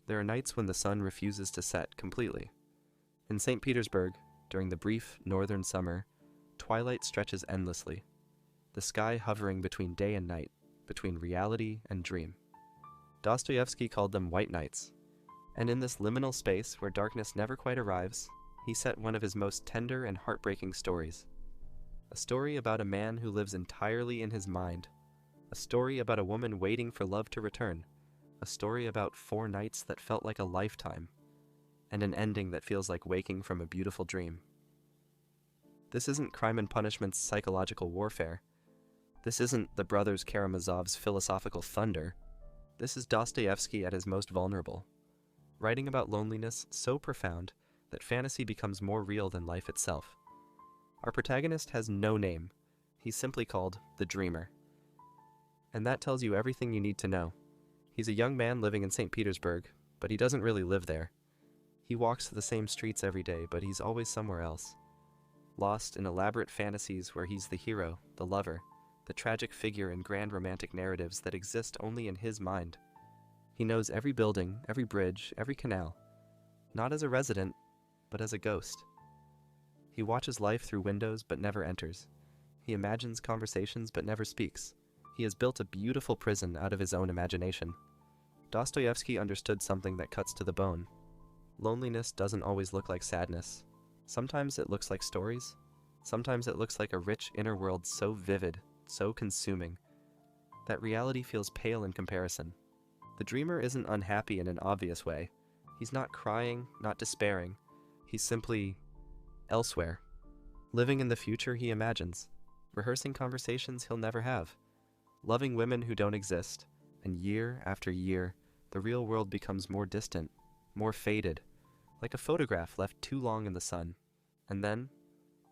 There are nights when the sun refuses to set completely. In St. Petersburg, during the brief northern summer, twilight stretches endlessly, the sky hovering between day and night, between reality and dream. Dostoevsky called them white nights, and in this liminal space where darkness never quite arrives, he set one of his most tender and heartbreaking stories. A story about a man who lives entirely in his mind, a story about a woman waiting for love to return, a story about 4 nights that felt like a lifetime, and an ending that feels like waking from a beautiful dream. This isn't Crime and Punishment's psychological warfare. This isn't the brothers Karamazov's philosophical thunder. This is Dostoevsky at his most vulnerable, writing about loneliness so profound that fantasy becomes more real than life itself. Our protagonist has no name. He's simply called the Dreamer. And that tells you everything you need to know. He's a young man living in St. Petersburg, but he doesn't really live there. He walks the same streets every day, but he's always somewhere else. Lost in elaborate fantasies where he's the hero, the lover, the tragic figure in grand romantic narratives that exist only in his mind. He knows every building, every bridge, every canal, not as a resident, but as a ghost. He watches life through windows but never enters. He imagines conversations but never speaks. He has built a beautiful prison out of his own imagination. Dostoevsky understood something that cuts to the bone. Loneliness doesn't always look like sadness. Sometimes it looks like stories. Sometimes it looks like a rich inner world so vivid, so consuming, that reality feels pale in comparison. The dreamer isn't unhappy in an obvious way. He's not crying, not despairing. He's simply elsewhere, living in the future he imagines, rehearsing conversations he'll never have, loving women who don't exist, and year after year, the real world becomes more distant, more faded, like a photograph left too long in the sun. And then,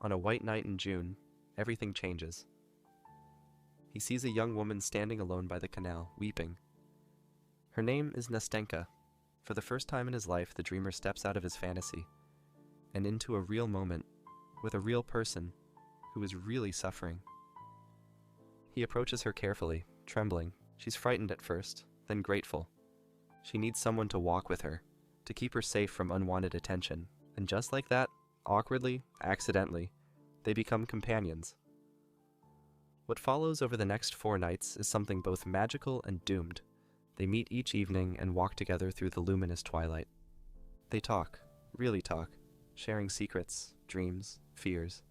on a white night in June, everything changes. He sees a young woman standing alone by the canal, weeping. Her name is Nastenka. For the first time in his life, the dreamer steps out of his fantasy and into a real moment with a real person who is really suffering. He approaches her carefully, trembling. She's frightened at first, then grateful. She needs someone to walk with her, to keep her safe from unwanted attention. And just like that, awkwardly, accidentally, they become companions. What follows over the next 4 nights is something both magical and doomed. They meet each evening and walk together through the luminous twilight. They talk, really talk, sharing secrets, dreams, fears.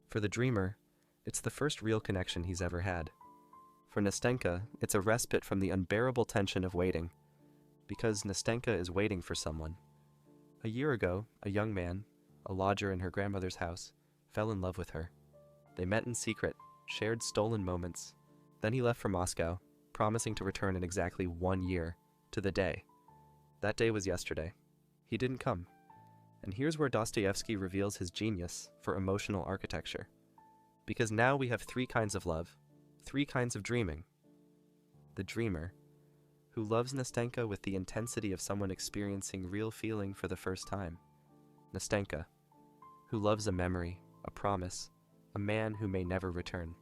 For the dreamer, it's the first real connection he's ever had. For Nastenka, it's a respite from the unbearable tension of waiting, because Nastenka is waiting for someone. A year ago, a young man, a lodger in her grandmother's house, fell in love with her. They met in secret, shared stolen moments. Then he left for Moscow, promising to return in exactly 1 year, to the day. That day was yesterday. He didn't come. And here's where Dostoevsky reveals his genius for emotional architecture. Because now we have 3 kinds of love, 3 kinds of dreaming. The dreamer, who loves Nastenka with the intensity of someone experiencing real feeling for the first time. Nastenka, who loves a memory, a promise, a man who may never return.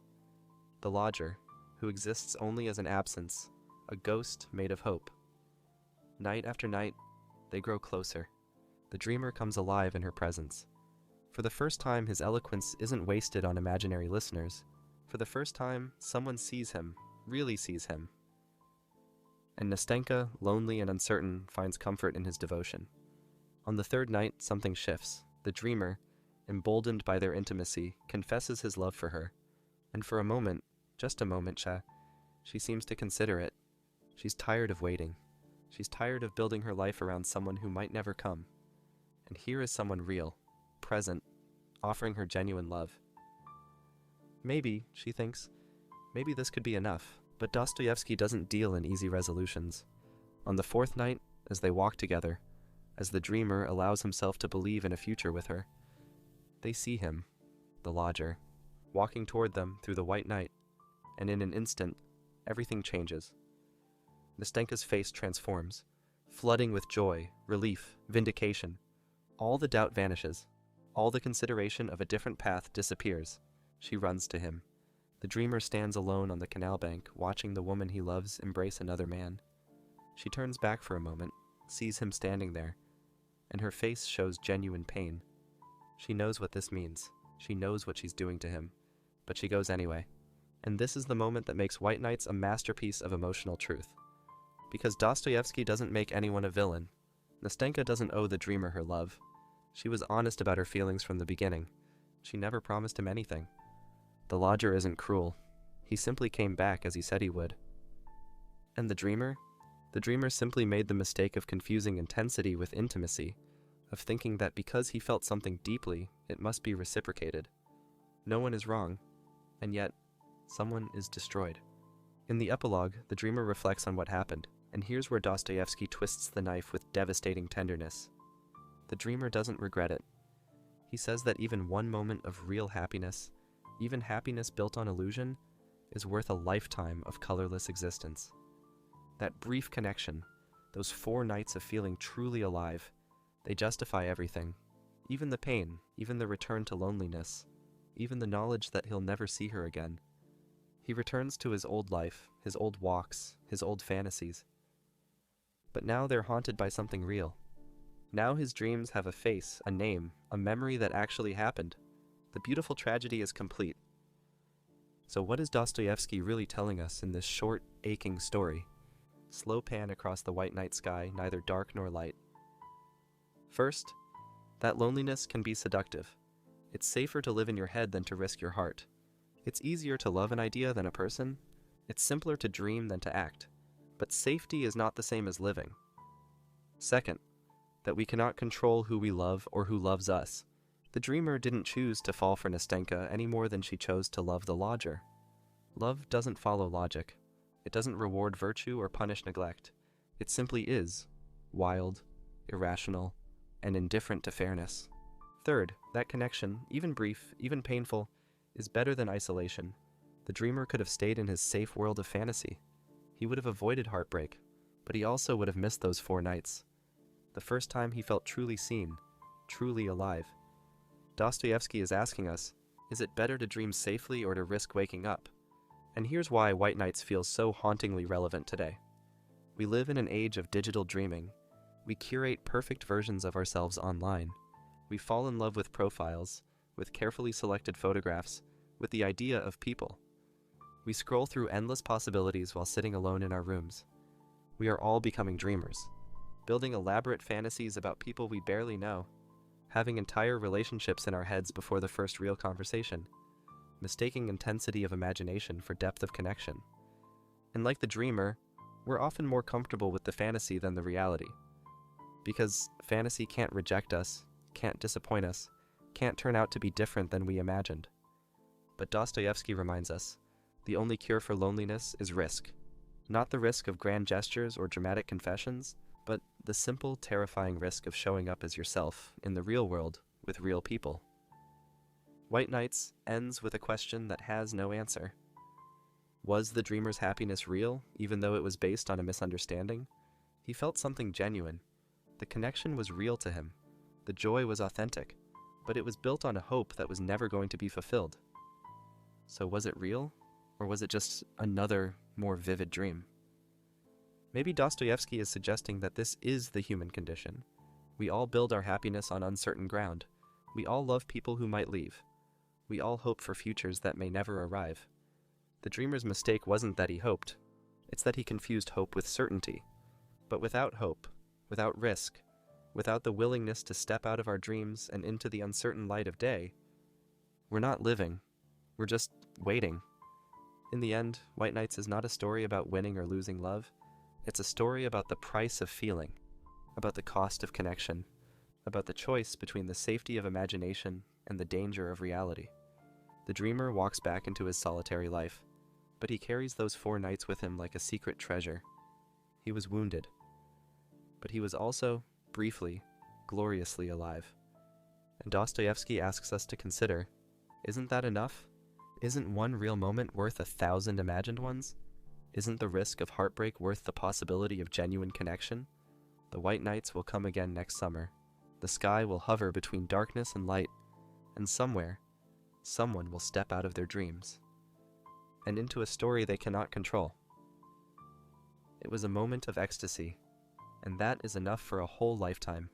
The lodger, who exists only as an absence, a ghost made of hope. Night after night, they grow closer. The dreamer comes alive in her presence. For the first time, his eloquence isn't wasted on imaginary listeners. For the first time, someone sees him, really sees him. And Nastenka, lonely and uncertain, finds comfort in his devotion. On the 3rd night, something shifts. The dreamer, emboldened by their intimacy, confesses his love for her. And for a moment, just a moment, she seems to consider it. She's tired of waiting. She's tired of building her life around someone who might never come. And here is someone real, present, offering her genuine love. Maybe, she thinks, maybe this could be enough. But Dostoevsky doesn't deal in easy resolutions. On the 4th night, as they walk together, as the dreamer allows himself to believe in a future with her, they see him, the lodger, walking toward them through the white night, and in an instant, everything changes. Nastenka's face transforms, flooding with joy, relief, vindication. All the doubt vanishes. All the consideration of a different path disappears. She runs to him. The dreamer stands alone on the canal bank, watching the woman he loves embrace another man. She turns back for a moment, sees him standing there, and her face shows genuine pain. She knows what this means. She knows what she's doing to him, but she goes anyway. And this is the moment that makes White Nights a masterpiece of emotional truth. Because Dostoevsky doesn't make anyone a villain. Nastenka doesn't owe the dreamer her love. She was honest about her feelings from the beginning. She never promised him anything. The lodger isn't cruel. He simply came back as he said he would. And the dreamer? The dreamer simply made the mistake of confusing intensity with intimacy, of thinking that because he felt something deeply, it must be reciprocated. No one is wrong, and yet, someone is destroyed. In the epilogue, the dreamer reflects on what happened, and here's where Dostoevsky twists the knife with devastating tenderness. The dreamer doesn't regret it. He says that even one moment of real happiness, even happiness built on illusion, is worth a lifetime of colorless existence. That brief connection, those 4 nights of feeling truly alive, they justify everything. Even the pain, even the return to loneliness, even the knowledge that he'll never see her again. He returns to his old life, his old walks, his old fantasies. But now they're haunted by something real. Now his dreams have a face, a name, a memory that actually happened. The beautiful tragedy is complete. So what is Dostoevsky really telling us in this short, aching story? Slow pan across the white night sky, neither dark nor light. First, that loneliness can be seductive. It's safer to live in your head than to risk your heart. It's easier to love an idea than a person. It's simpler to dream than to act. But safety is not the same as living. Second, that we cannot control who we love or who loves us. The dreamer didn't choose to fall for Nastenka any more than she chose to love the lodger. Love doesn't follow logic. It doesn't reward virtue or punish neglect. It simply is, wild, irrational, and indifferent to fairness. Third, that connection, even brief, even painful, is better than isolation. The dreamer could have stayed in his safe world of fantasy. He would have avoided heartbreak, but he also would have missed those 4 nights. The first time he felt truly seen, truly alive. Dostoevsky is asking us, is it better to dream safely or to risk waking up? And here's why White Nights feels so hauntingly relevant today. We live in an age of digital dreaming. We curate perfect versions of ourselves online. We fall in love with profiles, with carefully selected photographs, with the idea of people. We scroll through endless possibilities while sitting alone in our rooms. We are all becoming dreamers, building elaborate fantasies about people we barely know, having entire relationships in our heads before the first real conversation, mistaking intensity of imagination for depth of connection. And like the dreamer, we're often more comfortable with the fantasy than the reality. Because fantasy can't reject us, can't disappoint us, can't turn out to be different than we imagined. But Dostoevsky reminds us, the only cure for loneliness is risk. Not the risk of grand gestures or dramatic confessions, but the simple, terrifying risk of showing up as yourself in the real world with real people. White Nights ends with a question that has no answer. Was the dreamer's happiness real, even though it was based on a misunderstanding? He felt something genuine. The connection was real to him. The joy was authentic, but it was built on a hope that was never going to be fulfilled. So was it real, or was it just another, more vivid dream? Maybe Dostoevsky is suggesting that this is the human condition. We all build our happiness on uncertain ground. We all love people who might leave. We all hope for futures that may never arrive. The dreamer's mistake wasn't that he hoped. It's that he confused hope with certainty. But without hope, without risk, without the willingness to step out of our dreams and into the uncertain light of day, we're not living. We're just waiting. In the end, White Nights is not a story about winning or losing love. It's a story about the price of feeling, about the cost of connection, about the choice between the safety of imagination and the danger of reality. The dreamer walks back into his solitary life, but he carries those 4 nights with him like a secret treasure. He was wounded, but he was also, briefly, gloriously alive. And Dostoevsky asks us to consider, isn't that enough? Isn't one real moment worth 1,000 imagined ones? Isn't the risk of heartbreak worth the possibility of genuine connection? The white nights will come again next summer. The sky will hover between darkness and light, and somewhere, someone will step out of their dreams and into a story they cannot control. It was a moment of ecstasy, and that is enough for a whole lifetime.